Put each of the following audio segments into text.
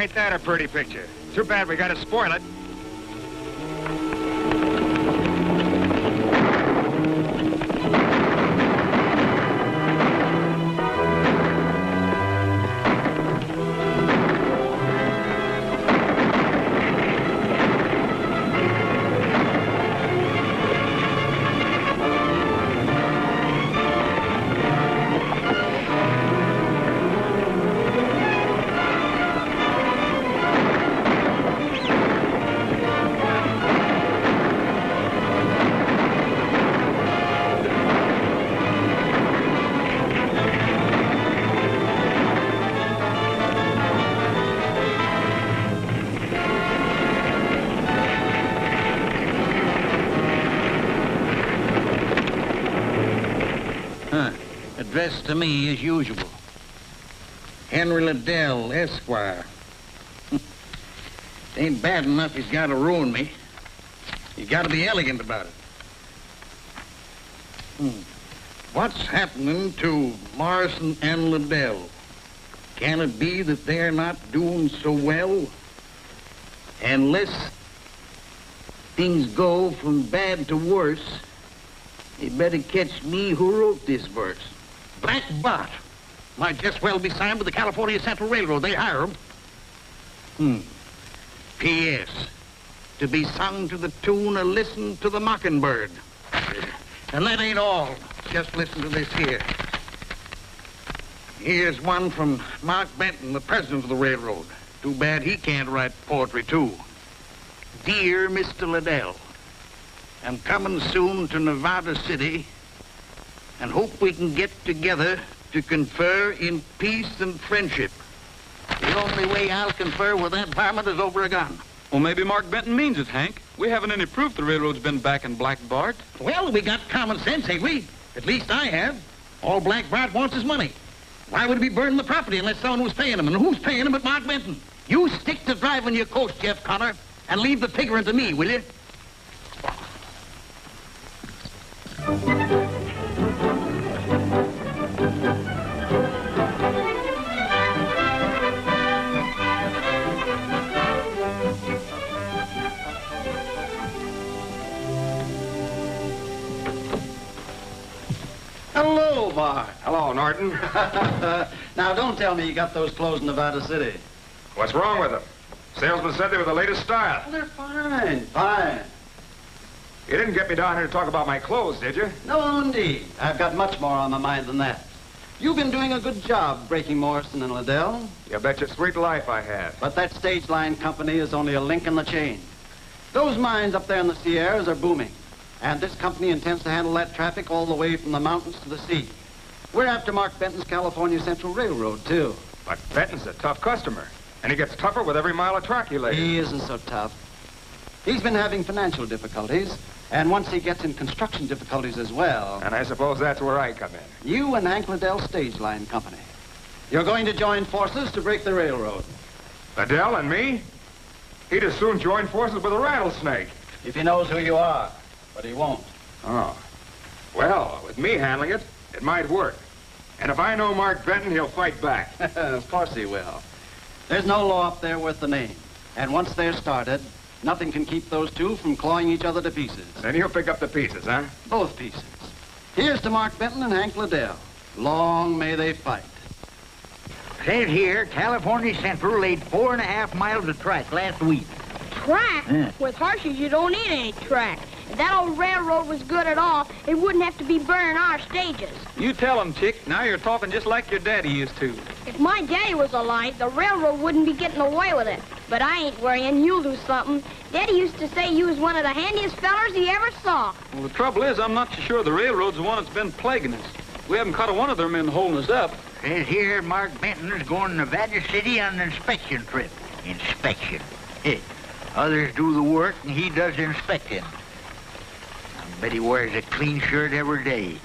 Ain't that a pretty picture? Too bad we gotta spoil it. Addressed to me as usual. Henry Liddell, Esquire. It ain't bad enough he's got to ruin me. He's got to be elegant about it. What's happening to Morrison and Liddell? Can it be that they're not doing so well? Unless things go from bad to worse, you better catch me who wrote this verse. Black Bart might just well be signed with the California Central Railroad. They hire him. P.S. To be sung to the tune of Listen to the Mockingbird. And that ain't all. Just listen to this here. Here's one from Mark Benton, the president of the railroad. Too bad he can't write poetry, too. Dear Mr. Liddell, I'm coming soon to Nevada City and hope we can get together to confer in peace and friendship. The only way I'll confer with that varmint is over a gun. Well, maybe Mark Benton means it, Hank. We haven't any proof the railroad's been backing Black Bart. Well, we got common sense, ain't we? At least I have. All Black Bart wants is money. Why would he be burning the property unless someone was paying him? And who's paying him but Mark Benton? You stick to driving your coach, Jeff Connors, and leave the piggering to me, will you? Hello, Bart. Hello, Norton. Now, don't tell me you got those clothes in Nevada City. What's wrong with them? Salesman said they were the latest style. Well, they're fine, fine. You didn't get me down here to talk about my clothes, did you? No, indeed. I've got much more on my mind than that. You've been doing a good job breaking Morrison and Liddell. You bet your sweet life I have. But that stage line company is only a link in the chain. Those mines up there in the Sierras are booming. And this company intends to handle that traffic all the way from the mountains to the sea. We're after Mark Benton's California Central Railroad, too. But Benton's a tough customer. And he gets tougher with every mile of track he lays. He isn't so tough. He's been having financial difficulties. And once he gets in construction difficulties as well... And I suppose that's where I come in. You and Hank Liddell Stage Line Company. You're going to join forces to break the railroad. Liddell and me? He'd as soon join forces with a rattlesnake. If he knows who you are. But he won't. Oh. Well, with me handling it, it might work. And if I know Mark Benton, he'll fight back. Of course he will. There's no law up there worth the name. And once they're started, nothing can keep those two from clawing each other to pieces. Then he'll pick up the pieces, huh? Both pieces. Here's to Mark Benton and Hank Liddell. Long may they fight. Says here, California Central laid 4.5 miles of track last week. Track? Yeah. With horses, you don't need any track. If that old railroad was good at all, it wouldn't have to be burning our stages. You tell him, Chick. Now you're talking just like your daddy used to. If my daddy was alive, the railroad wouldn't be getting away with it. But I ain't worrying. You'll do something. Daddy used to say you was one of the handiest fellers he ever saw. Well, the trouble is, I'm not so sure the railroad's the one that's been plaguing us. We haven't caught one of their men holding us up. Says here, Mark Benton's going to Nevada City on an inspection trip. Inspection. Others do the work, and he does the inspecting. I bet he wears a clean shirt every day.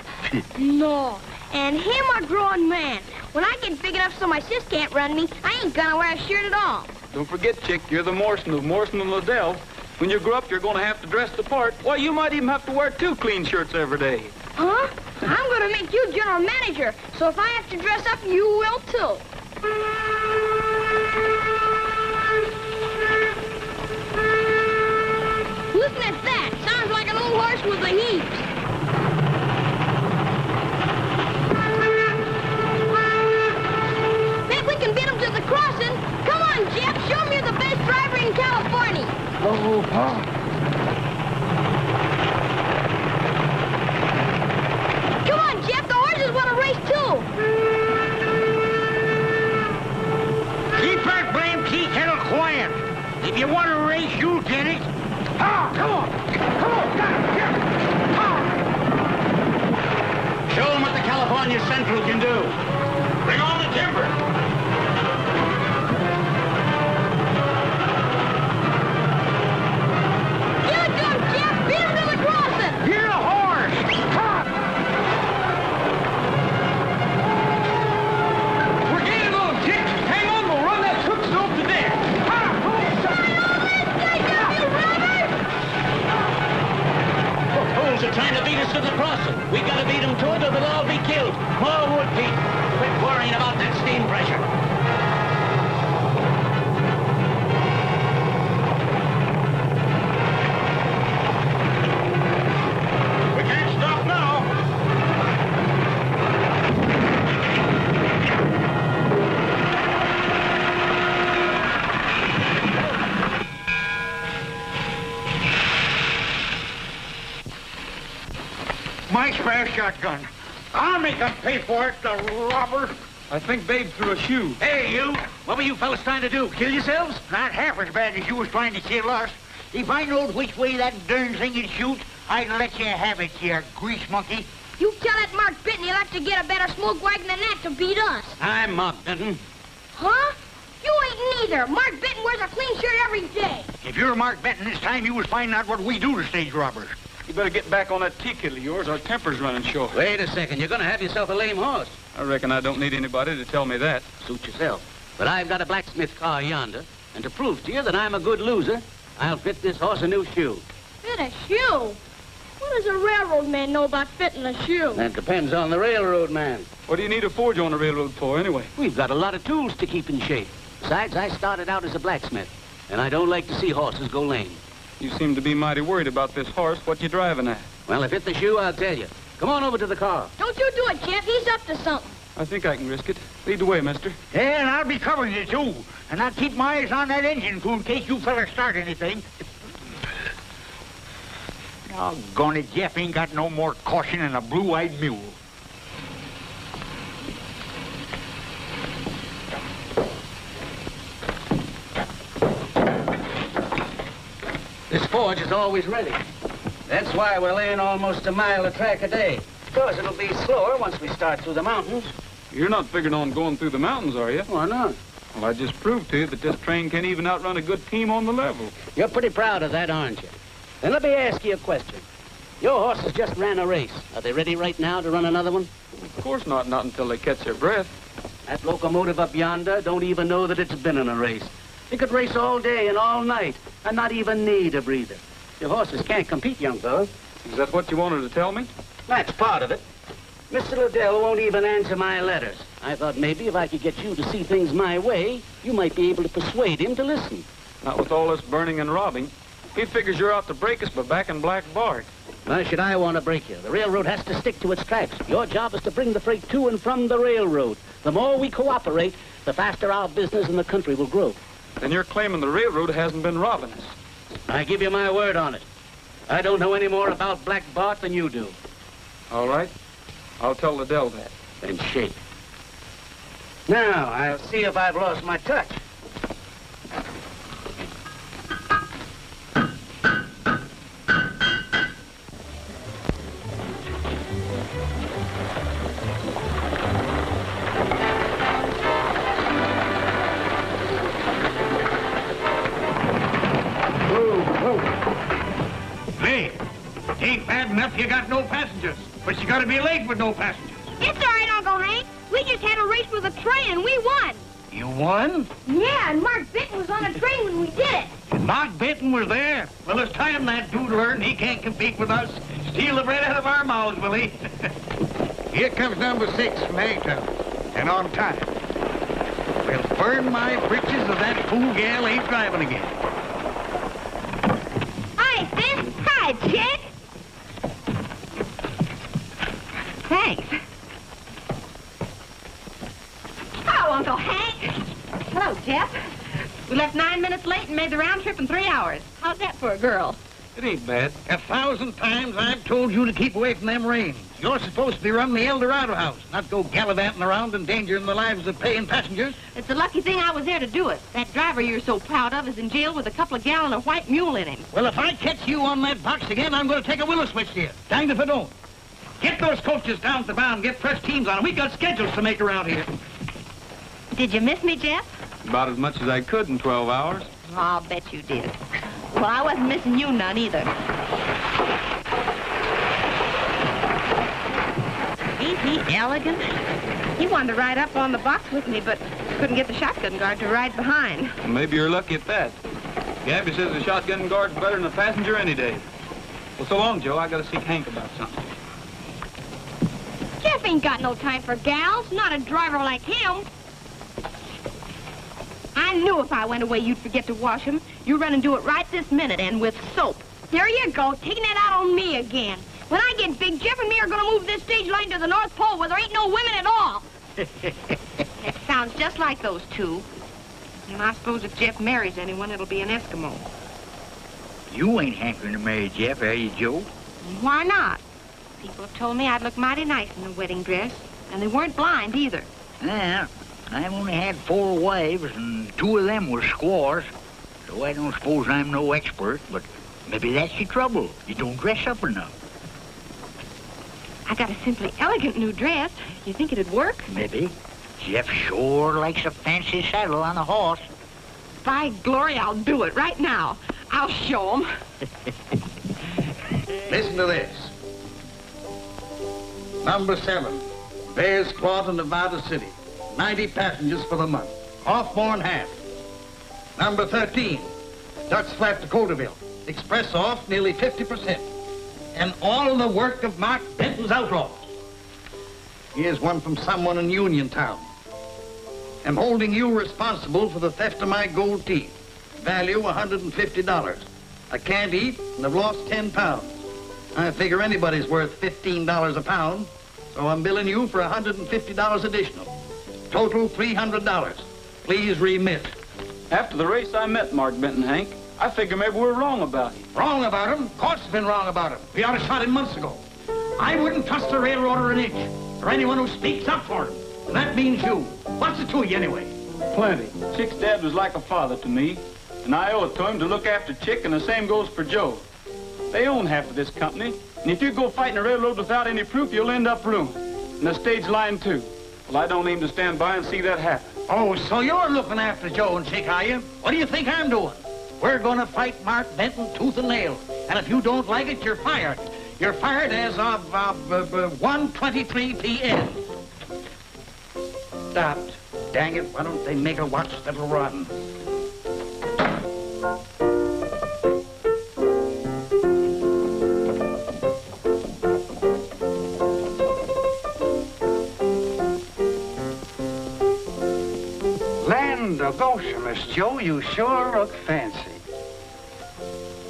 No. And him a grown man. When I get big enough so my sis can't run me, I ain't gonna wear a shirt at all. Don't forget, Chick, you're the Morrison of Morrison and Liddell. When you grow up, you're going to have to dress the part. Why, you might even have to wear 2 clean shirts every day. Huh? I'm gonna make you general manager, so if I have to dress up, you will too. Listen at that. Sounds like an old horse with the heaves. Bet we can beat him to the crossing. Come on, Jeff. Show me you're the best driver in California. Oh, Pa. Come on, Jeff. The horses want to race, too. Keep that blame tea kettle quiet. If you want to race, you'll get it. Ah, come on. Come on, Jeff. Ah. Show them what the California Central can do. Bring on the timber. Give it to him, Jeff. Beat him to the crossing. You're a horse. Ah. We're getting a little kick. Hang on, we'll run that hook stove to death. Ah, come on. Fools are trying to beat us to the crossing. We gotta beat them to it or they'll all be killed. More wood, Pete. Quit worrying about that steam pressure. We can't stop now. My spare shotgun. I'll make them pay for it, the robbers. I think Babe threw a shoe. Hey, you. What were you fellas trying to do? Kill yourselves? Not half as bad as you was trying to kill us. If I knowed which way that darn thing would shoot, I'd let you have it, you grease monkey. You tell that Mark Benton he'll have to get a better smoke wagon than that to beat us. I'm Mark Benton. Huh? You ain't neither. Mark Benton wears a clean shirt every day. If you're Mark Benton, it's time you was finding out what we do to stage robbers. You better get back on that tea kettle of yours. Our temper's running short. Wait a second. You're gonna have yourself a lame horse. I reckon I don't need anybody to tell me that. Suit yourself. But I've got a blacksmith car yonder, and to prove to you that I'm a good loser, I'll fit this horse a new shoe. Fit a shoe? What does a railroad man know about fitting a shoe? That depends on the railroad man. What do you need a forge on the railroad for, anyway? We've got a lot of tools to keep in shape. Besides, I started out as a blacksmith, and I don't like to see horses go lame. You seem to be mighty worried about this horse. What you driving at? Well, if it's the shoe, I'll tell you. Come on over to the car. Don't you do it, Jeff. He's up to something. I think I can risk it. Lead the way, mister. Yeah, and I'll be covering you, too. And I'll keep my eyes on that engine, too, in case you fellas start anything. Doggone it, Jeff ain't got no more caution than a blue-eyed mule. This forge is always ready. That's why we're laying almost a mile of track a day. Of course, it'll be slower once we start through the mountains. You're not figuring on going through the mountains, are you? Why not? Well, I just proved to you that this train can't even outrun a good team on the level. You're pretty proud of that, aren't you? Then let me ask you a question. Your horses just ran a race. Are they ready right now to run another one? Of course not until they catch their breath. That locomotive up yonder don't even know that it's been in a race. It could race all day and all night and not even need a breather. Your horses can't compete, young fella. Is that what you wanted to tell me? That's part of it. Mr. Liddell won't even answer my letters. I thought maybe if I could get you to see things my way, you might be able to persuade him to listen. Not with all this burning and robbing. He figures you're out to break us by backing Black Bart. Why should I want to break you? The railroad has to stick to its tracks. Your job is to bring the freight to and from the railroad. The more we cooperate, the faster our business in the country will grow. Then you're claiming the railroad hasn't been robbing us. I give you my word on it. I don't know any more about Black Bart than you do. All right. I'll tell Liddell that. Then shake. Now, I'll see if I've lost my touch. Hey, it ain't bad enough you got no passengers, but you gotta be late with no passengers. It's all right, Uncle Hank. We just had a race with a train and we won. You won? Yeah, and Mark Benton was on a train when we did it. And Mark Benton was there. Well, it's time that dude learned he can't compete with us. Steal the bread out of our mouths, will he? Here comes number 6 from Hangtown, and on time. Well, burn my britches if that fool gal ain't driving again. Hi, Finn. Hi, chick. Thanks. Hello, Uncle Hank. Hello, Jeff. We left 9 minutes late and made the round trip in 3 hours. How's that for a girl? It ain't bad. 1,000 times I've told you to keep away from them reins. You're supposed to be running the El Dorado house, not go gallivanting around endangering the lives of paying passengers. It's a lucky thing I was there to do it. That driver you're so proud of is in jail with a couple of gallons of white mule in him. Well, if I catch you on that box again, I'm going to take a willow switch to you. Danged if I don't. Get those coaches down to the bound and get fresh teams on them. We've got schedules to make around here. Did you miss me, Jeff? About as much as I could in 12 hours. Oh, I'll bet you did. Well, I wasn't missing you none either. Ain't he elegant? He wanted to ride up on the box with me, but couldn't get the shotgun guard to ride behind. Well, maybe you're lucky at that. Gabby says the shotgun guard's better than the passenger any day. Well, so long, Joe. I gotta see Hank about something. Jeff ain't got no time for gals, not a driver like him. I knew if I went away, you'd forget to wash him. You run and do it right this minute, and with soap. There you go, taking it out on me again. When I get big, Jeff and me are gonna move this stage line to the North Pole where there ain't no women at all. It sounds just like those two. And I suppose if Jeff marries anyone, it'll be an Eskimo. You ain't hankering to marry Jeff, are you, Joe? Why not? People have told me I'd look mighty nice in a wedding dress. And they weren't blind, either. Yeah, I've only had 4 wives, and 2 of them were squaws. So I don't suppose I'm no expert, but maybe that's your trouble. You don't dress up enough. I got a simply elegant new dress. You think it'd work? Maybe. Jeff sure likes a fancy saddle on a horse. By glory, I'll do it right now. I'll show 'em. Listen to this. Number 7, Bear's Claw to Nevada City. 90 passengers for the month. Off more than half. Number 13, Ducks Flat to Coulterville. Express off nearly 50%. And all the work of Mark Benton's Outlaws. Here's one from someone in Uniontown. I'm holding you responsible for the theft of my gold teeth. Value $150. I can't eat and I've lost 10 pounds. I figure anybody's worth $15 a pound, so I'm billing you for $150 additional. Total $300. Please remit. After the race, I met Mark Benton, Hank. I figure maybe we're wrong about him. Wrong about him? Of course it's been wrong about him. We ought to shot him months ago. I wouldn't trust a railroader an inch, or anyone who speaks up for him. And that means you. What's it to you anyway? Plenty. Chick's dad was like a father to me, and I owe it to him to look after Chick, and the same goes for Joe. They own half of this company, and if you go fighting a railroad without any proof, you'll end up ruined. And the stage line, too. Well, I don't aim to stand by and see that happen. Oh, so you're looking after Joe and Chick, are you? What do you think I'm doing? We're going to fight Mark Benton tooth and nail. And if you don't like it, you're fired. You're fired as of 1:23 p.m. Stopped. Dang it, why don't they make a watch that'll run? Land of Goshen, Miss Joe, you sure look fancy.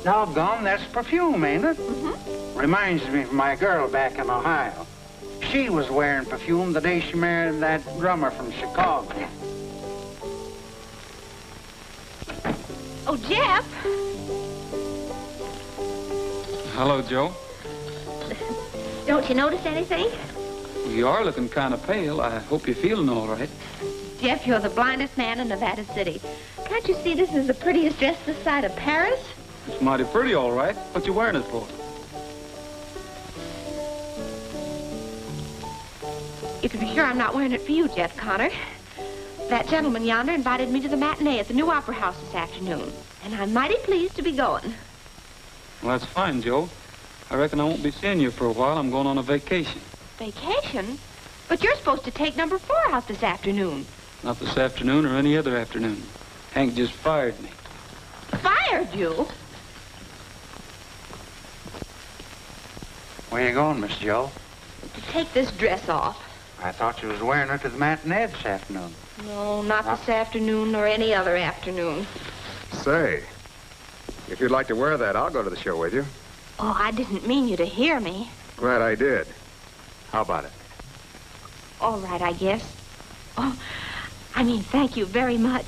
Doggone, that's perfume, ain't it? Mm-hmm. Reminds me of my girl back in Ohio. She was wearing perfume the day she married that drummer from Chicago. Oh, Jeff. Hello, Joe. Don't you notice anything? You are looking kind of pale. I hope you're feeling all right. Jeff, you're the blindest man in Nevada City. Can't you see this is the prettiest dress this side of Paris? It's mighty pretty, all right. What you wearing it for? You can be sure I'm not wearing it for you, Jeff Connor. That gentleman yonder invited me to the matinee at the new opera house this afternoon, and I'm mighty pleased to be going. Well, that's fine, Joe. I reckon I won't be seeing you for a while. I'm going on a vacation. Vacation? But you're supposed to take number 4 out this afternoon. Not this afternoon or any other afternoon. Hank just fired me. Fired you? Where you going, Miss Joe? To take this dress off. I thought you was wearing it to the matinee this afternoon. No, not this afternoon or any other afternoon. Say, if you'd like to wear that, I'll go to the show with you. Oh, I didn't mean you to hear me. Glad I did. How about it? All right, I guess. Oh, I mean, thank you very much.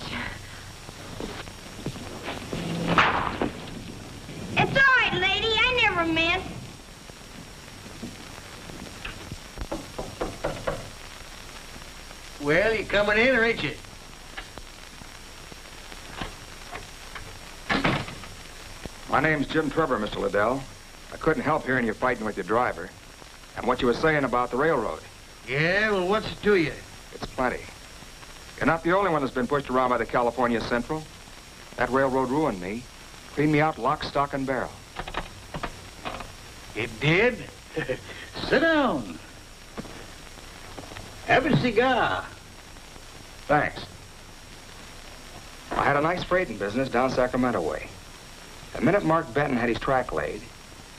It's all right, lady. I never meant. Well, you coming in, or ain't you? My name's Jim Trevor, Mr. Liddell. I couldn't help hearing you fighting with your driver. And what you were saying about the railroad. Yeah, well, what's it to you? It's plenty. You're not the only one that's been pushed around by the California Central. That railroad ruined me. Cleaned me out lock, stock, and barrel. It did? Sit down. Have a cigar. Thanks. I had a nice freighting business down Sacramento way. The minute Mark Benton had his track laid,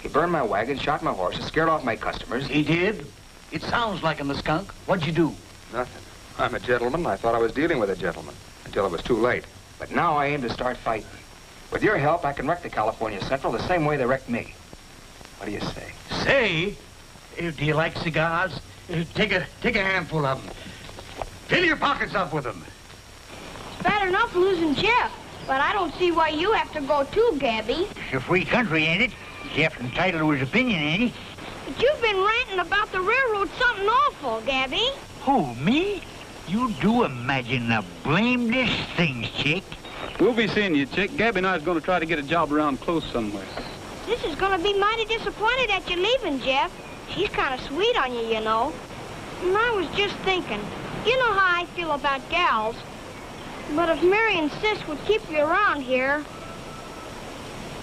he burned my wagon, shot my horses, scared off my customers. He did? It sounds like him, the skunk. What'd you do? Nothing. I'm a gentleman. I thought I was dealing with a gentleman until it was too late. But now I aim to start fighting. With your help, I can wreck the California Central the same way they wrecked me. What do you say? Say? Do you like cigars? Take a handful of them. Fill your pockets up with them. It's bad enough losing Jeff, but I don't see why you have to go too, Gabby. It's a free country, ain't it? Jeff's entitled to his opinion, ain't he? But you've been ranting about the railroad something awful, Gabby. Who, me? You do imagine the blamedest things, chick. We'll be seeing you, chick. Gabby and I is going to try to get a job around close somewhere. This is going to be mighty disappointed at you leaving, Jeff. She's kind of sweet on you, you know. And I was just thinking, you know how I feel about gals. But if Mary and Sis would keep you around here,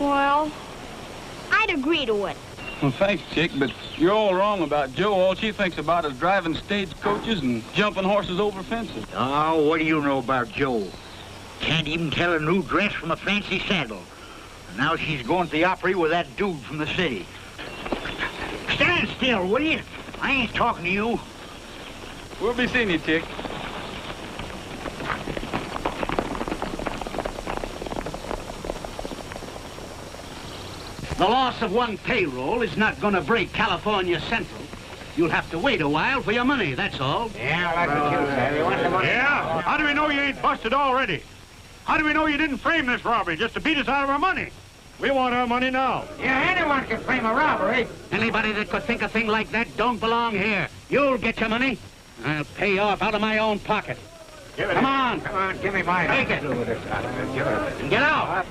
well, I'd agree to it. Well, thanks, chick, but you're all wrong about Jo. All she thinks about is driving stagecoaches and jumping horses over fences. Oh, what do you know about Jo? Can't even tell a new dress from a fancy sandal. And now she's going to the Opry with that dude from the city. Stand still, will you? I ain't talking to you. We'll be seeing you, chick. The loss of one payroll is not going to break California Central. You'll have to wait a while for your money, that's all. Yeah, that's what you said. You want the money? Yeah? How do we know you ain't busted already? How do we know you didn't frame this robbery just to beat us out of our money? We want our money now. Yeah, anyone can frame a robbery. Anybody that could think a thing like that don't belong here. You'll get your money. I'll pay you off out of my own pocket. Come on. Come on, give me mine. Take it. And get out.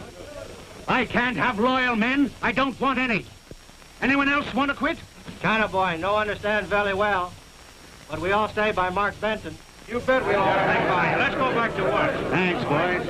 I can't have loyal men. I don't want any. Anyone else want to quit? China boy, no understand very well. But we all stay by Mark Benton. You bet we all stay by. Let's go back to work. Thanks, boys.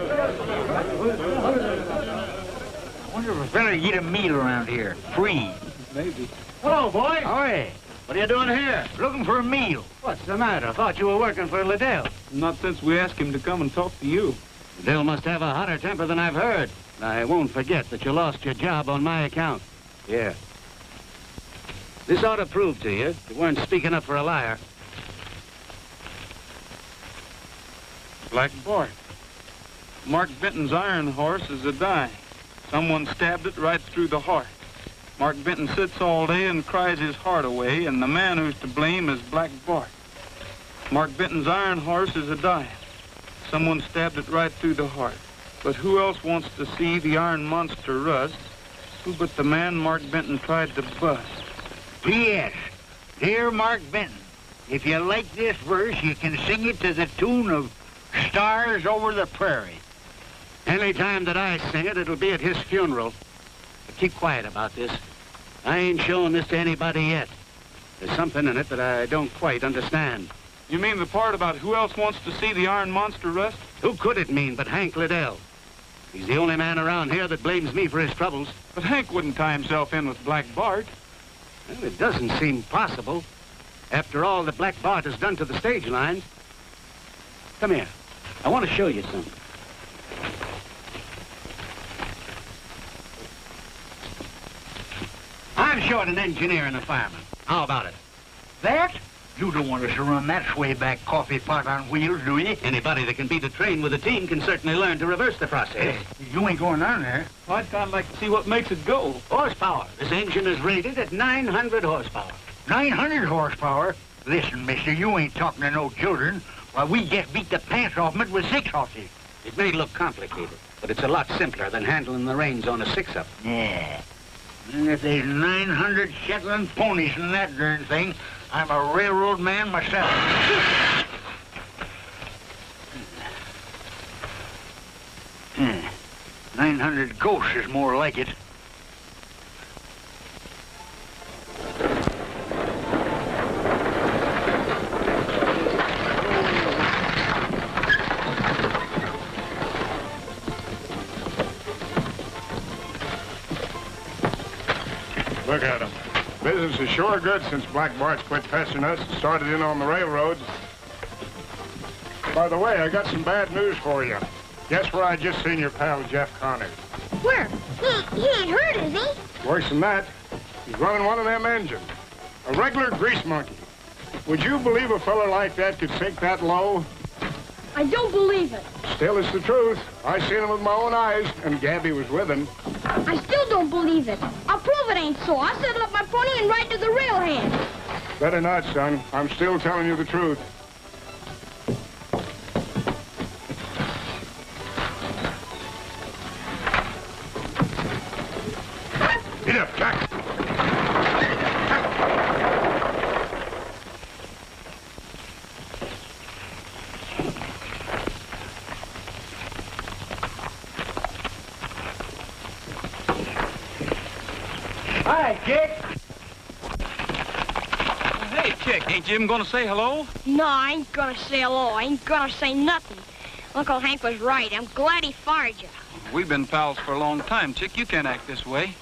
I wonder if a fella get a meal around here, free. Maybe. Hello, boy. Hi. What are you doing here? Looking for a meal. What's the matter? I thought you were working for Liddell. Not since we asked him to come and talk to you. Liddell must have a hotter temper than I've heard. I won't forget that you lost your job on my account. Yeah. This ought to prove to you you weren't speaking up for a liar. Black Bart. Mark Benton's iron horse is a die. Someone stabbed it right through the heart. Mark Benton sits all day and cries his heart away, and the man who's to blame is Black Bart. Mark Benton's iron horse is a die. Someone stabbed it right through the heart. But who else wants to see the iron monster rust? Who but the man Mark Benton tried to bust? P.S. Dear Mark Benton, if you like this verse, you can sing it to the tune of Stars Over the Prairie. Any time that I sing it, it'll be at his funeral. But keep quiet about this. I ain't showing this to anybody yet. There's something in it that I don't quite understand. You mean the part about who else wants to see the iron monster rust? Who could it mean but Hank Liddell? He's the only man around here that blames me for his troubles. But Hank wouldn't tie himself in with Black Bart. Well, it doesn't seem possible. After all that Black Bart has done to the stage lines. Come here. I want to show you something. I'm short an engineer and a fireman. How about it? That? You don't want us to run that swayback coffee pot on wheels, do you? Anybody that can beat a train with a team can certainly learn to reverse the process. You ain't going down there. Well, I'd kind of like to see what makes it go. Horsepower. This engine is rated at 900 horsepower. 900 horsepower? Listen, mister, you ain't talking to no children. Why, we just beat the pants off 'em it with 6 horses. It may look complicated, but it's a lot simpler than handling the reins on a 6-up. Yeah. And if there's 900 Shetland ponies in that darn thing, I'm a railroad man myself. 900 ghosts is more like it. Look at them. Business is sure good since Black Bart's quit pestering us and started in on the railroads. By the way, I got some bad news for you. Guess where I just seen your pal, Jeff Connors? Where? He ain't hurt, is he? Worse than that, he's running one of them engines. A regular grease monkey. Would you believe a fella like that could sink that low? I don't believe it. Still, it's the truth. I seen him with my own eyes, and Gabby was with him. I still don't believe it. I'll prove it ain't so. I'll saddle up my pony and ride to the rail hand. Better not, son. I'm still telling you the truth. Get up, Jack. Hi, Chick. Hey, Chick, ain't you even gonna say hello? No, I ain't gonna say hello. I ain't gonna say nothing. Uncle Hank was right. I'm glad he fired you. We've been pals for a long time, Chick. You can't act this way.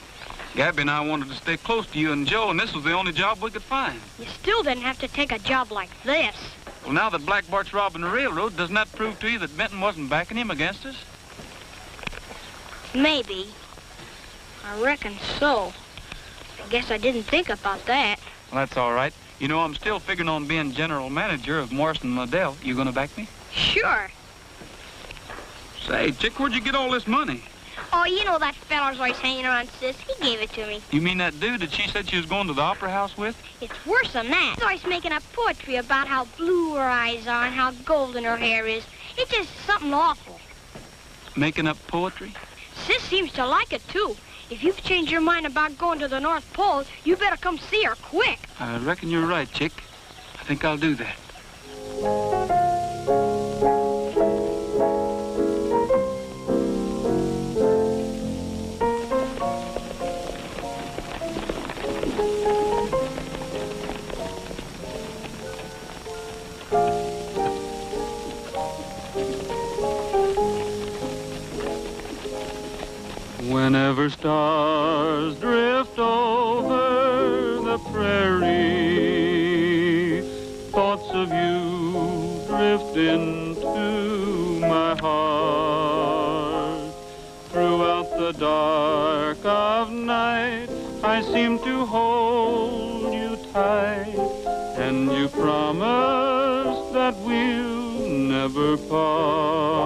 Gabby and I wanted to stay close to you and Joe, and this was the only job we could find. You still didn't have to take a job like this. Well, now that Black Bart's robbing the railroad, doesn't that prove to you that Benton wasn't backing him against us? Maybe. I reckon so. I guess I didn't think about that. Well, that's all right. You know, I'm still figuring on being general manager of Morrison Liddell. You gonna back me? Sure. Say, Chick, where'd you get all this money? Oh, you know that feller's always hanging around Sis. He gave it to me. You mean that dude that she said she was going to the opera house with? It's worse than that. He's always making up poetry about how blue her eyes are and how golden her hair is. It's just something awful. Making up poetry? Sis seems to like it, too. If you've changed your mind about going to the North Pole, you better come see her quick. I reckon you're right, Chick. I think I'll do that. Whenever stars drift over the prairie, thoughts of you drift into my heart. Throughout the dark of night, I seem to hold you tight, and you promise that we'll never part.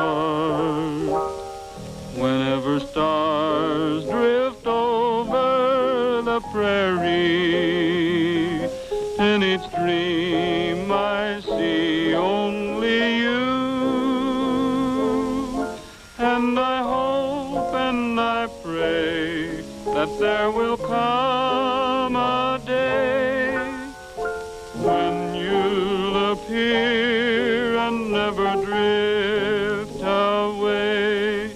Whenever stars drift over the prairie, in each dream I see only you. And I hope and I pray that there will come a day when you'll appear and never drift away.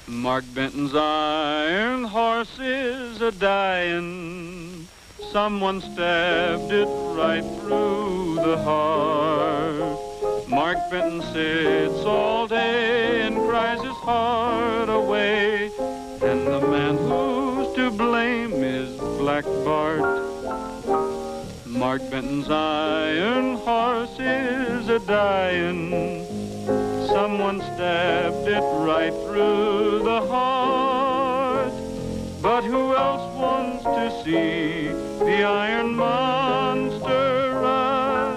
Mark Benton's iron horse is a-dying. Someone stabbed it right through the heart. Mark Benton sits all day and cries his heart away. And the man who's to blame is Black Bart. Mark Benton's iron horse is a-dying. Someone stabbed it right through the heart. But who else wants to see the iron monster rise?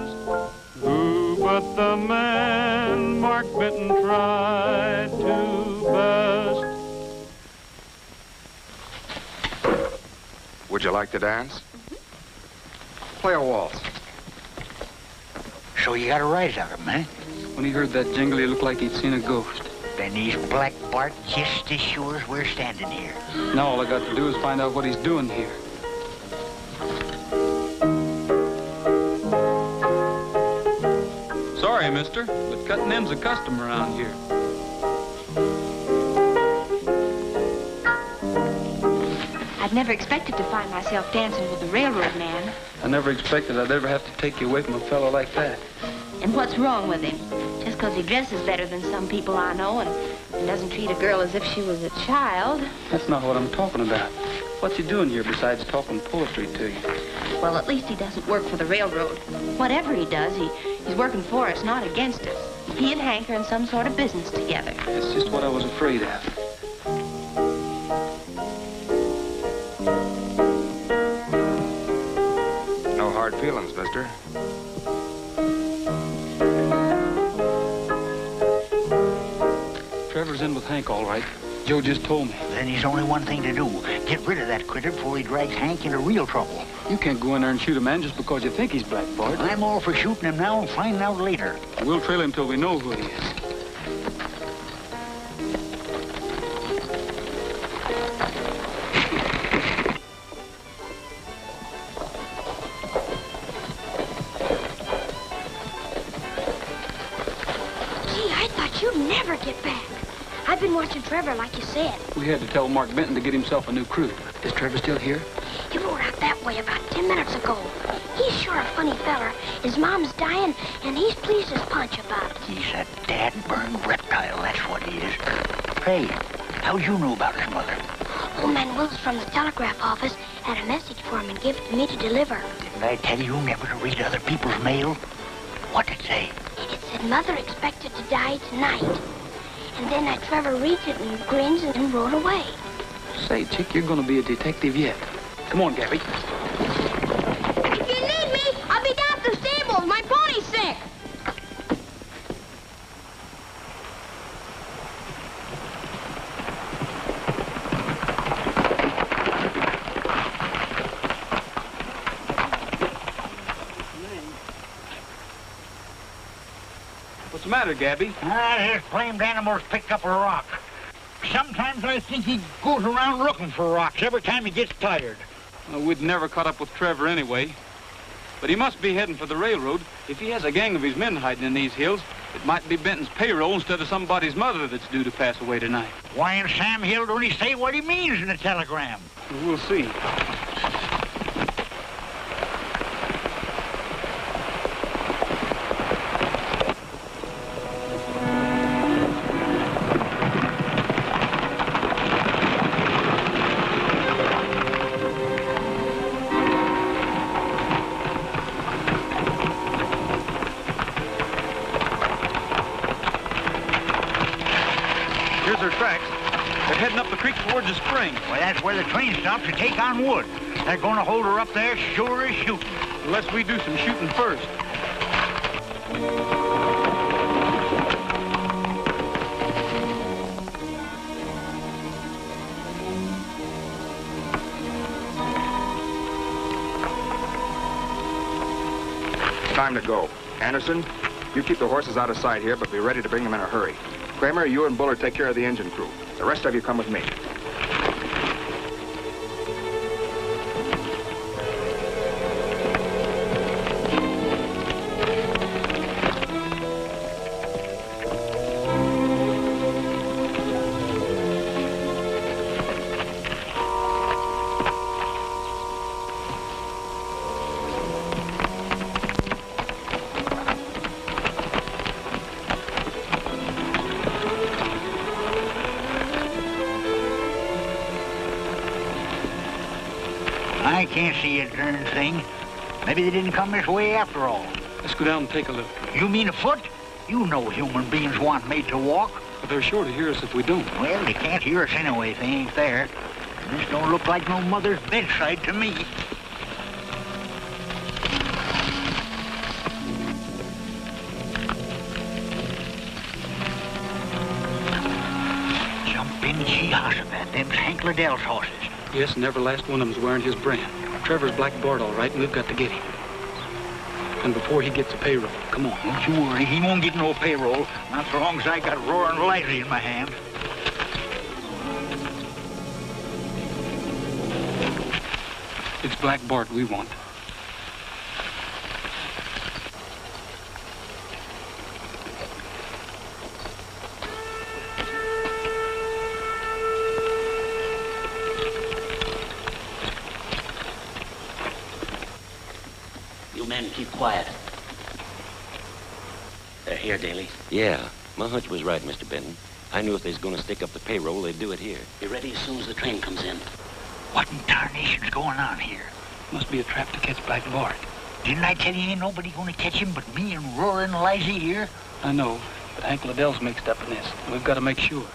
like to dance? Play a waltz. So you got a rise out of him, eh? When he heard that jingle, he looked like he'd seen a ghost. Then he's Black Bart just as sure as we're standing here. Now all I got to do is find out what he's doing here. Sorry, mister, but cutting them's a custom around here. I'd never expected to find myself dancing with the railroad man. I never expected I'd ever have to take you away from a fellow like that. And what's wrong with him? Just because he dresses better than some people I know and doesn't treat a girl as if she was a child. That's not what I'm talking about. What's he doing here besides talking poetry to you? Well, at least he doesn't work for the railroad. Whatever he does, he's working for us, not against us. He and Hank are in some sort of business together. That's just what I was afraid of. No hard feelings, mister. Trevor's in with Hank, all right. Joe just told me. Then there's only one thing to do. Get rid of that critter before he drags Hank into real trouble. You can't go in there and shoot a man just because you think he's Black Bart. I'm all for shooting him now and finding out later. We'll trail him till we know who he is. Gee, I thought you'd never get back. I've been watching Trevor like you said. We had to tell Mark Benton to get himself a new crew. Is Trevor still here? He rode out that way about 10 minutes ago. He's sure a funny feller. His mom's dying, and he's pleased as punch about it. He's a dad-burned reptile, that's what he is. Hey, how'd you know about his mother? Old man Willis from the telegraph office had a message for him and gave it to me to deliver. Didn't I tell you never to read other people's mail? What'd it say? It said Mother expected to die tonight. And then Trevor reads it and grins and rode away. Say, chick, you're gonna be a detective yet. Come on, Gabby. If you need me, I'll be down at the stables. My pony's sick. What's the matter, Gabby? His blamed animals picked up a rock. Sometimes I think he goes around looking for rocks every time he gets tired. Well, we'd never caught up with Trevor anyway. But he must be heading for the railroad. If he has a gang of his men hiding in these hills, it might be Benton's payroll instead of somebody's mother that's due to pass away tonight. Why in Sam Hill don't he say what he means in the telegram? We'll see. Here's their tracks. They're heading up the creek towards the spring. Well, that's where the train stops to take on wood. They're going to hold her up there sure as shooting. Unless we do some shooting first. Time to go. Anderson, you keep the horses out of sight here, but be ready to bring them in a hurry. Kramer, you and Bullard take care of the engine crew. The rest of you come with me. I can't see a darn thing. Maybe they didn't come this way after all. Let's go down and take a look. You mean afoot? You know human beings weren't made to walk. But they're sure to hear us if we don't. Well, they can't hear us anyway if they ain't there. This don't look like no mother's bedside to me. Jumping Jehoshaphat, them's Hank Liddell's horses. Yes, and every last one of them's wearing his brand. Trevor's Black Bart, all right, and we've got to get him. And before he gets a payroll, come on. Don't you worry, he won't get no payroll, not so long as I got roaring lightly in my hand. It's Black Bart we want. You men keep quiet. They're here, Daly. Yeah, my hunch was right, Mr. Benton. I knew if they was going to stick up the payroll, they'd do it here. Be ready as soon as the train comes in. What in tarnation's going on here? Must be a trap to catch Black Bart. Didn't I tell you ain't nobody gonna catch him but me and roaring Lizy here? I know, but Hank Liddell's mixed up in this. We've got to make sure.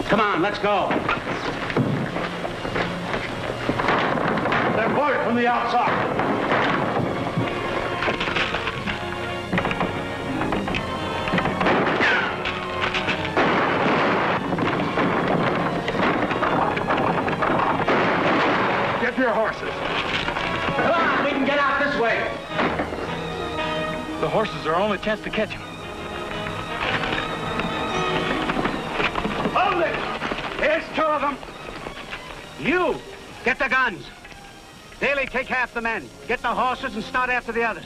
Come on, let's go. They're boarded from the outside. Get your horses. Come on, we can get out this way. The horses are our only chance to catch him. Hold it! Here's two of them. You, get the guns. Daly, take half the men. Get the horses and start after the others.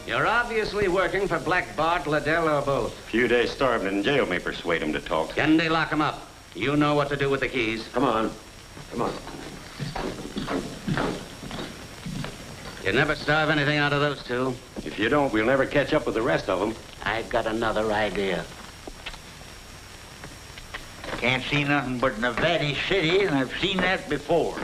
You're obviously working for Black Bart, Liddell, or both. Few days starving in jail may persuade him to talk. Can they lock him up? You know what to do with the keys. Come on. Come on. You never starve anything out of those two. If you don't, we'll never catch up with the rest of them. I've got another idea. Can't see nothing but Nevada City, and I've seen that before.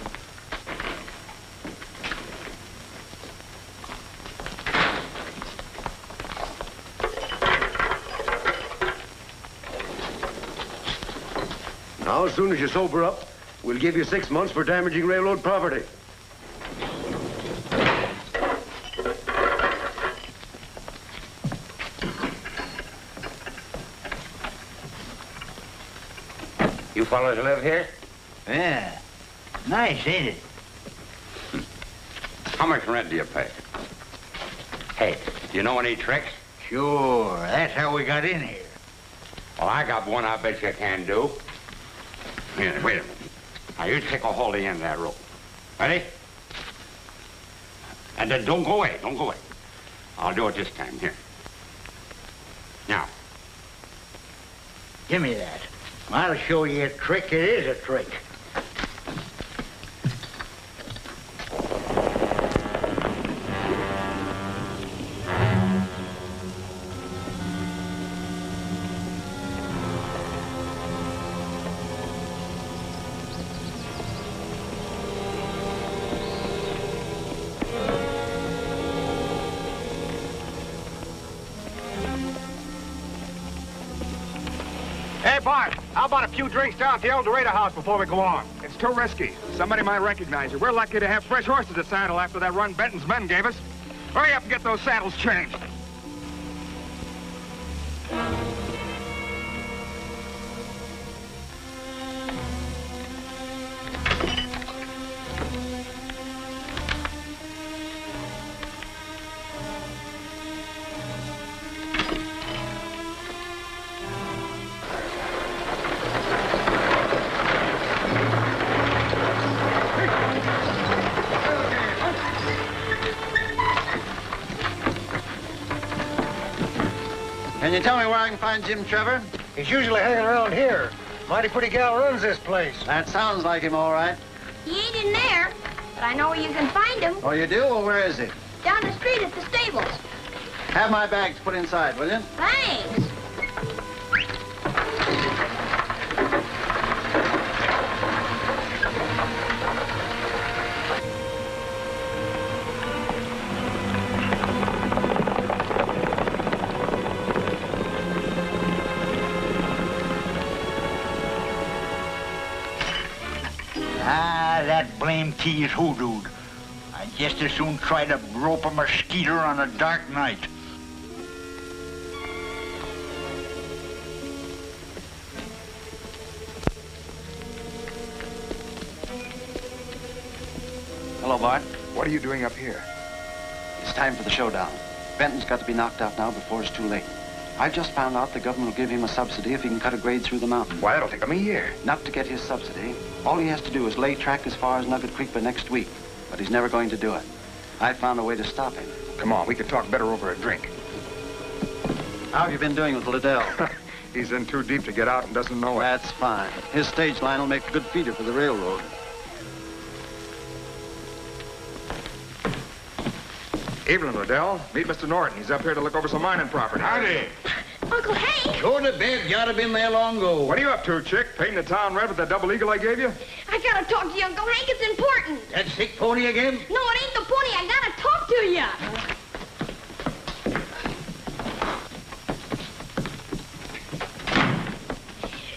Now, as soon as you sober up, we'll give you 6 months for damaging railroad property. You fellas live here? Yeah. Nice, ain't it? How much rent do you pay? Hey, do you know any tricks? Sure. That's how we got in here. Well, I got one I bet you can do. Here, wait a minute. Now, you take a hold of the end of that rope. Ready? And then don't go away. Don't go away. I'll do it this time. Here. Now. Give me that. I'll show you a trick. It is a trick. Hey, Bart, how about a few drinks down at the El Dorado house before we go on? It's too risky. Somebody might recognize you. We're lucky to have fresh horses to saddle after that run Benton's men gave us. Hurry up and get those saddles changed. Can you tell me where I can find Jim Trevor? He's usually hanging around here. Mighty pretty gal runs this place. That sounds like him, all right. He ain't in there, but I know where you can find him. Oh, you do? Well, where is he? Down the street at the stables. Have my bags put inside, will you? Thanks. That blame key is hoodooed. I'd just as soon try to rope a mosquito on a dark night. Hello, Bart. What are you doing up here? It's time for the showdown. Benton's got to be knocked out now before it's too late. I just found out the government will give him a subsidy if he can cut a grade through the mountain. Why, that'll take him a year. Not to get his subsidy. All he has to do is lay track as far as Nugget Creek by next week. But he's never going to do it. I found a way to stop him. Come on, we could talk better over a drink. How have you been doing with Liddell? He's in too deep to get out and doesn't know it. That's fine. His stage line will make a good feeder for the railroad. Evening, Liddell. Meet Mr. Norton. He's up here to look over some mining property. Howdy. Uncle Hank! Go to bed. You ought to have been there long ago. What are you up to, chick? Painting the town red with that double eagle I gave you? I gotta talk to you, Uncle Hank. It's important. That sick pony again? No, it ain't the pony. I gotta talk to you.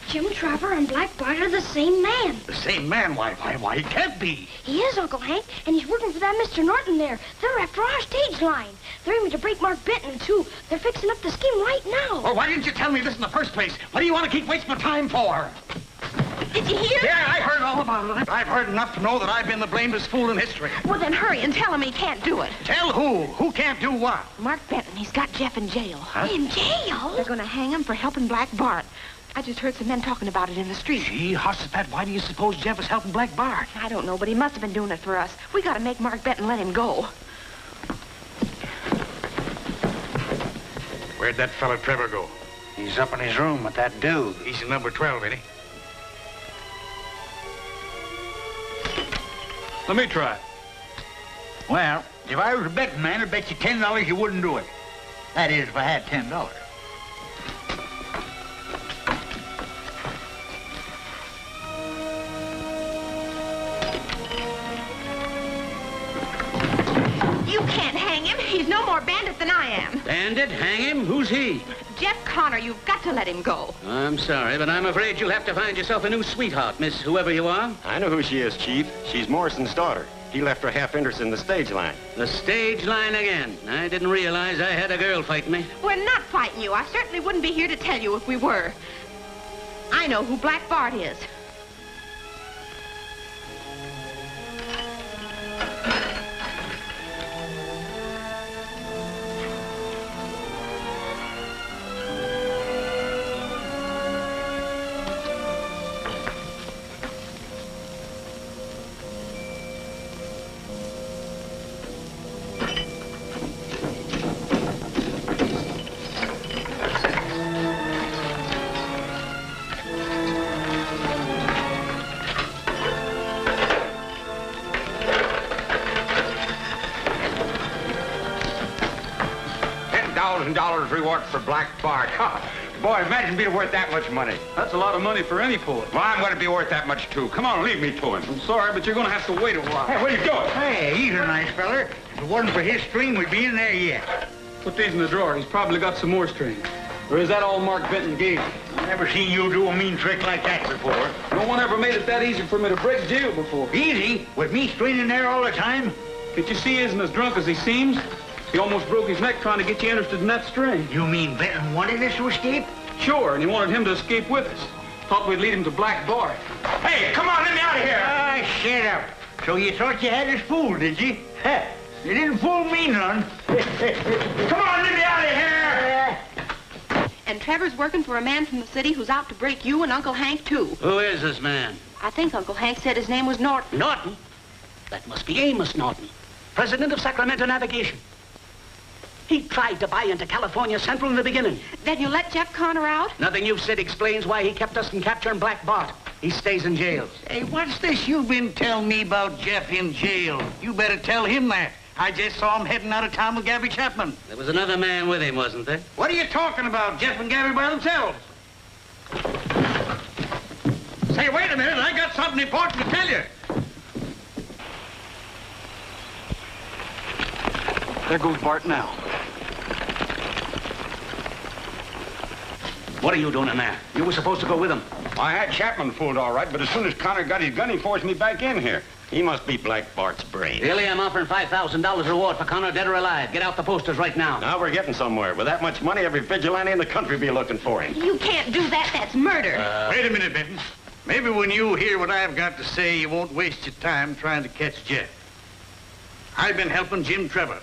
Jim Trevor and Black Bart are the same man. The same man? Why, he can't be. He is, Uncle Hank, and he's working for that Mr. Norton there. They're after our stage line. They're aiming to break Mark Benton in two. They're fixing up the scheme right now. Well, why didn't you tell me this in the first place? What do you want to keep wasting my time for? Did you hear? Yeah, I heard all about it. I've heard enough to know that I've been the blamedest fool in history. Well, then hurry and tell him he can't do it. Tell who? Who can't do what? Mark Benton, he's got Jeff in jail. Huh? In jail? They're going to hang him for helping Black Bart. I just heard some men talking about it in the street. Gee, Hossifat, why do you suppose Jeff is helping Black Bart? I don't know, but he must have been doing it for us. We got to make Mark Benton let him go. Where'd that fella Trevor go? He's up in his room with that dude. He's in number 12, ain't he? Let me try. Well, if I was a betting man, I'd bet you $10 you wouldn't do it. That is, if I had $10. You can't hang him. He's no more bandit than I am. Bandit? Hang him? Who's he? Jeff Connor, you've got to let him go. I'm sorry, but I'm afraid you'll have to find yourself a new sweetheart, Miss whoever you are. I know who she is, Chief. She's Morrison's daughter. He left her half interested in the stage line. The stage line again. I didn't realize I had a girl fighting me. We're not fighting you. I certainly wouldn't be here to tell you if we were. I know who Black Bart is. $10,000 reward for Black Bart. Boy, imagine being worth that much money. That's a lot of money for any poet. Well, I'm going to be worth that much, too. Come on, leave me to him. I'm sorry, but you're going to have to wait a while. Hey, what are you doing? Hey, he's a nice feller. If it wasn't for his string, we'd be in there yet. Put these in the drawer. He's probably got some more string. Or is that all Mark Benton gave you? Never seen you do a mean trick like that before. No one ever made it that easy for me to break jail before. Easy? With me straining there all the time? Can't you see he isn't as drunk as he seems? He almost broke his neck trying to get you interested in that string. You mean Benton wanted us to escape? Sure, and he wanted him to escape with us. Thought we'd lead him to Black Bart. Hey, come on, let me out of here. Ah, shut up. So you thought you had us fooled, did you? You didn't fool me none. Come on, let me out of here. And Trevor's working for a man from the city who's out to break you and Uncle Hank, too. Who is this man? I think Uncle Hank said his name was Norton. Norton? That must be Amos Norton, president of Sacramento Navigation. He tried to buy into California Central in the beginning. Then you let Jeff Connor out? Nothing you've said explains why he kept us from capturing Black Bart. He stays in jail. Hey, what's this you've been telling me about Jeff in jail? You better tell him that. I just saw him heading out of town with Gabby Chapman. There was another man with him, wasn't there? What are you talking about? Jeff and Gabby by themselves. Say, wait a minute. I got something important to tell you. There goes Bart now. What are you doing in there? You were supposed to go with him. I had Chapman fooled all right, but as soon as Connor got his gun, he forced me back in here. He must be Black Bart's brain. Really, I'm offering $5,000 reward for Connor, dead or alive. Get out the posters right now. Now we're getting somewhere. With that much money, every vigilante in the country be looking for him. You can't do that. That's murder. Wait a minute, Benton. Maybe when you hear what I've got to say, you won't waste your time trying to catch Jeff. I've been helping Jim Trevor,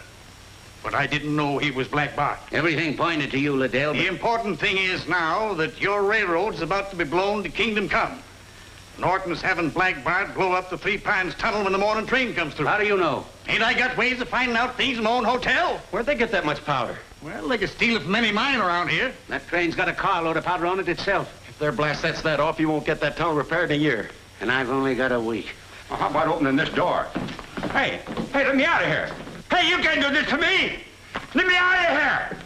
but I didn't know he was Black Bart. Everything pointed to you, Liddell. The important thing is now that your railroad's about to be blown to kingdom come. Norton's having Black Bart blow up the Three Pines Tunnel when the morning train comes through. How do you know? Ain't I got ways of finding out things in my own hotel? Where'd they get that much powder? Well, they could steal it from any mine around here. That train's got a carload of powder on it itself. If their blast sets that off, you won't get that tunnel repaired in a year. And I've only got a week. Well, how about opening this door? Hey, let me out of here. Hey, you can't do this to me. Let me out of here.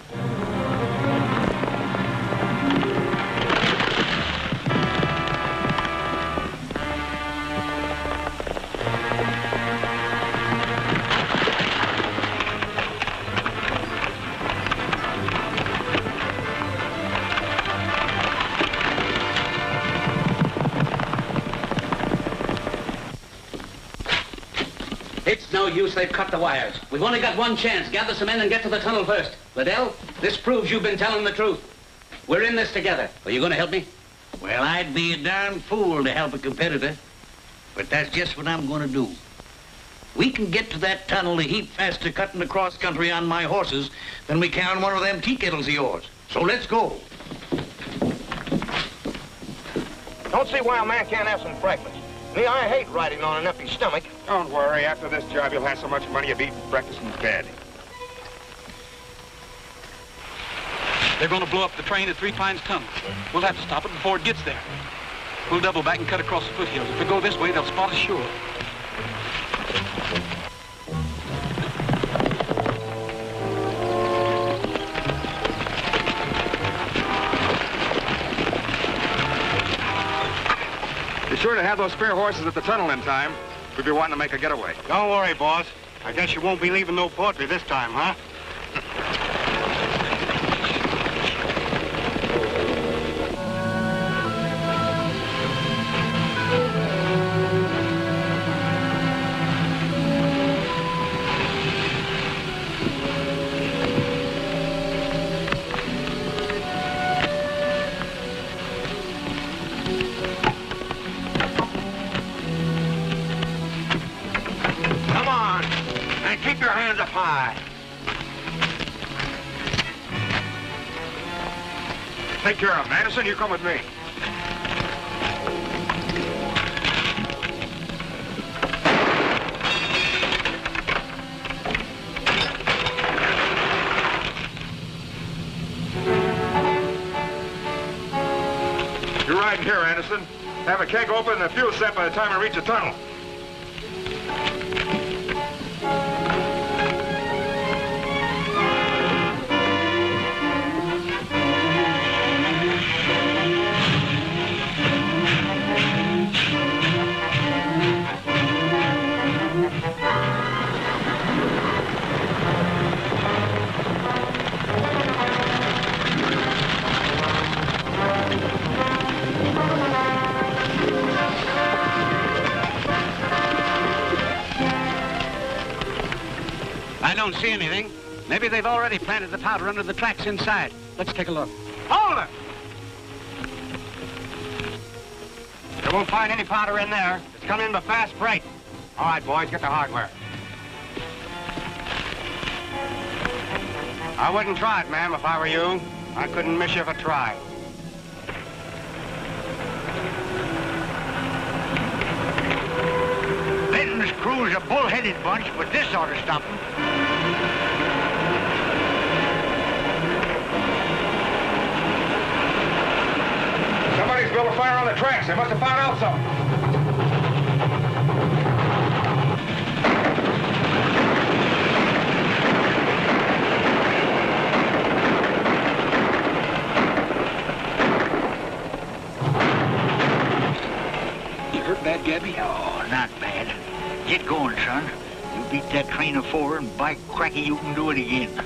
It's no use. They've cut the wires. We've only got one chance. Gather some men and get to the tunnel first. Liddell, this proves you've been telling the truth. We're in this together. Are you going to help me? Well, I'd be a darn fool to help a competitor. But that's just what I'm going to do. We can get to that tunnel a heap faster cutting across country on my horses than we can on one of them tea kettles of yours. So let's go. Don't see why a man can't have some breakfast. Me, I hate riding on an empty stomach. Don't worry. After this job, you'll have so much money you'll be eating breakfast in bed. They're going to blow up the train at Three Pines Tunnel. We'll have to stop it before it gets there. We'll double back and cut across the foothills. If we go this way, they'll spot us sure. Be sure to have those spare horses at the tunnel in time. We'll be wanting to make a getaway. Don't worry, boss. I guess you won't be leaving no poetry this time, huh? Keep your hands up high. Take care of him. Anderson, you come with me. You're riding here, Anderson. Have a keg open and the fuel set by the time I reach the tunnel. I don't see anything. Maybe they've already planted the powder under the tracks inside. Let's take a look. Hold it! You won't find any powder in there. It's coming in by fast freight. All right, boys, get the hardware. I wouldn't try it, ma'am, if I were you. I couldn't miss you if I tried. Benton's crew's a bull-headed bunch, but this ought to stop them. built a fire on the tracks. They must have found out something. Hurt bad, Gabby? Oh, not bad. Get going, son. You beat that train of 4, and by cracky, you can do it again.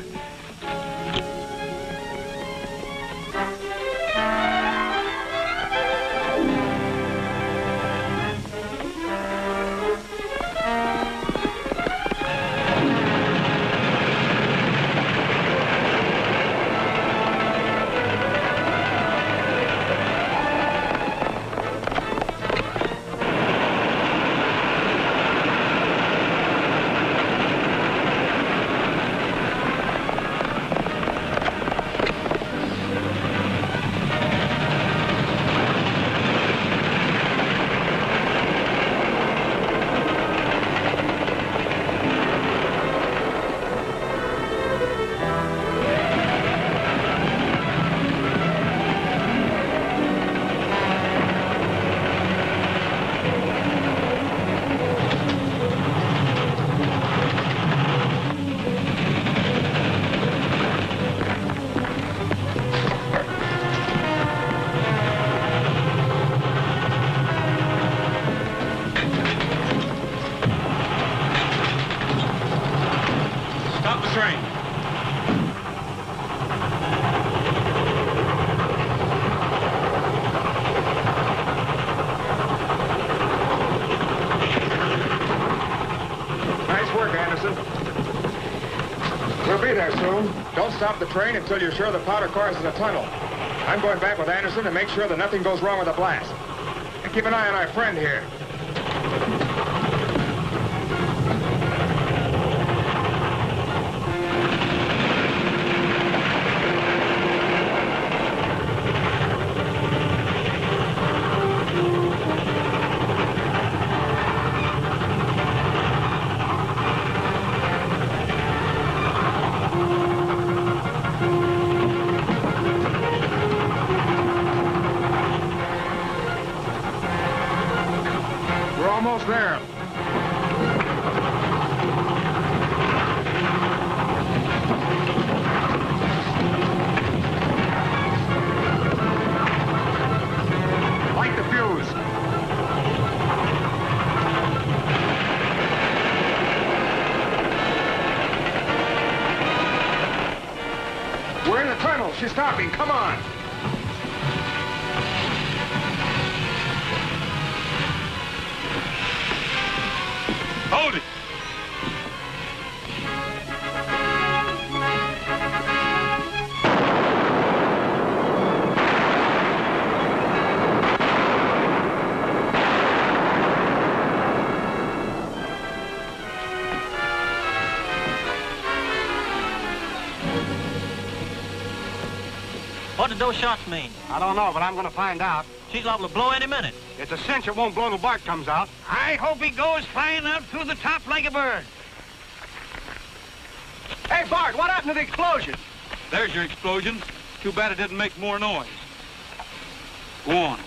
Stop the train until you're sure the powder course is a tunnel. I'm going back with Anderson to make sure that nothing goes wrong with the blast. And keep an eye on our friend here. Almost there. Light the fuse. We're in the tunnel. She's stopping. Come on. Hold it! What did those shots mean? I don't know, but I'm going to find out. She's liable to blow any minute. It's a cinch it won't blow till Bart comes out. I hope he goes flying out through the top like a bird. Hey, Bart, what happened to the explosion? There's your explosion. Too bad it didn't make more noise. Go on.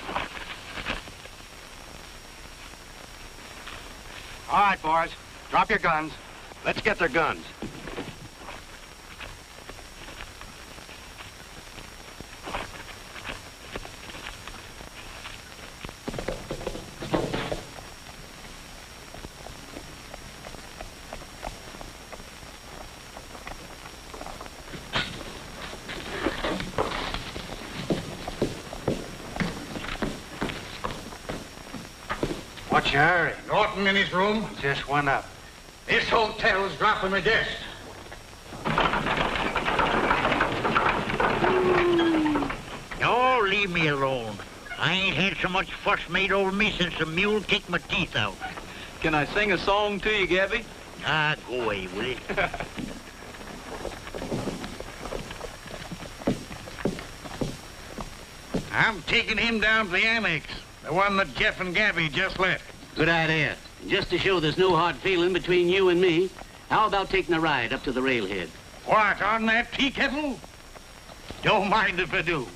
All right, boys. Drop your guns. Let's get their guns. What's your hurry? Norton in his room? Just went up. This hotel's dropping the guests. No, leave me alone. I ain't had so much fuss made over me since the mule kicked my teeth out. Can I sing a song to you, Gabby? Ah, go away, will you? I'm taking him down to the annex, the one that Jeff and Gabby just left. Good idea. Just to show there's no hard feeling between you and me, how about taking a ride up to the railhead? What, on that tea kettle? Don't mind if I do.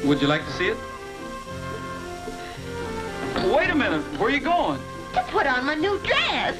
Would you like to see it? Wait a minute. Where are you going? To put on my new dress.